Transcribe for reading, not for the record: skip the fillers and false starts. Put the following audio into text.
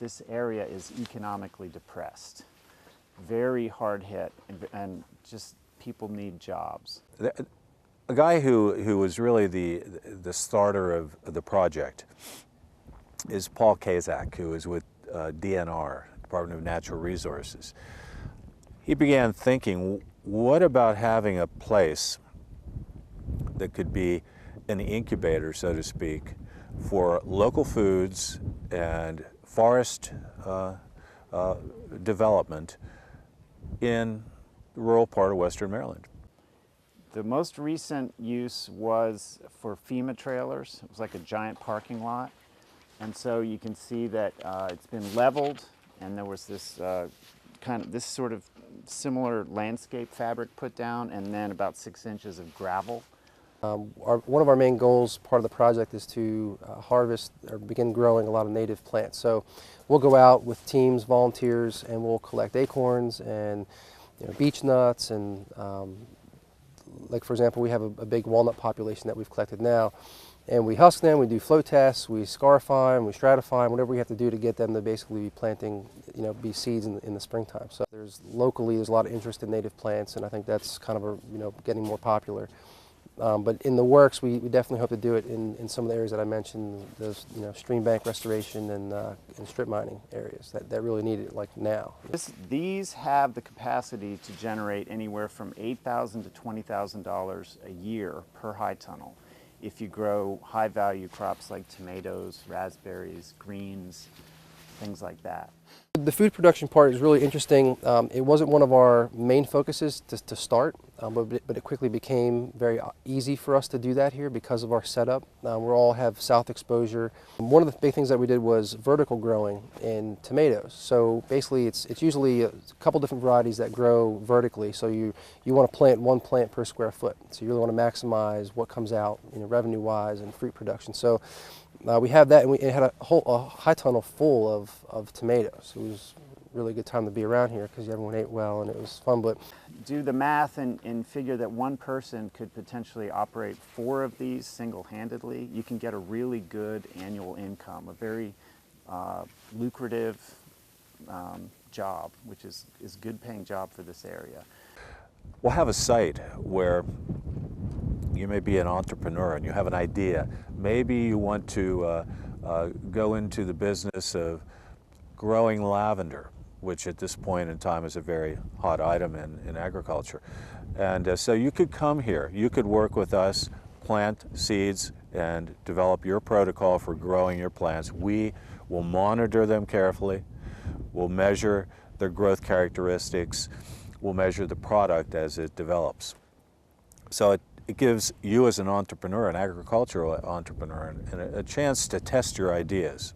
this area is economically depressed, very hard hit, and just people need jobs. A guy who was really the starter of the project is Paul Kazak, who is with DNR, Department of Natural Resources. He began thinking, what about having a place that could be an incubator, so to speak, for local foods and forest development in the rural part of Western Maryland. The most recent use was for FEMA trailers. It was like a giant parking lot. And so you can see that it's been leveled, and there was this this sort of similar landscape fabric put down, and then about 6 inches of gravel. One of our main goals, part of the project, is to harvest or begin growing a lot of native plants. So we'll go out with teams, volunteers, and we'll collect acorns and beech nuts, and like for example, we have a big walnut population that we've collected now, and we husk them, we do flow tests, we scarify them, we stratify them, whatever we have to do to get them to basically be planting, be seeds in the springtime. So locally there's a lot of interest in native plants, and I think that's kind of getting more popular. But in the works, we definitely hope to do it in some of the areas that I mentioned, those stream bank restoration and strip mining areas that really need it like now. These have the capacity to generate anywhere from $8,000 to $20,000 a year per high tunnel if you grow high value crops like tomatoes, raspberries, greens, things like that. The food production part is really interesting. It wasn't one of our main focuses to start, but it quickly became very easy for us to do that here because of our setup. We all have south exposure. One of the big things that we did was vertical growing in tomatoes. So basically it's usually a couple different varieties that grow vertically. So you want to plant one plant per square foot. So you really want to maximize what comes out revenue-wise and fruit production. So we have that, and it had a high tunnel full of tomatoes. It was a really good time to be around here because everyone ate well and it was fun. But do the math and figure that one person could potentially operate 4 of these single-handedly. You can get a really good annual income, a very lucrative job, which is a good paying job for this area. We'll have a site where you may be an entrepreneur and you have an idea. Maybe you want to go into the business of growing lavender, which at this point in time is a very hot item in agriculture. And so you could come here, you could work with us, plant seeds, and develop your protocol for growing your plants. We will monitor them carefully, we'll measure their growth characteristics, we'll measure the product as it develops. So it gives you as an entrepreneur, an agricultural entrepreneur, a chance to test your ideas.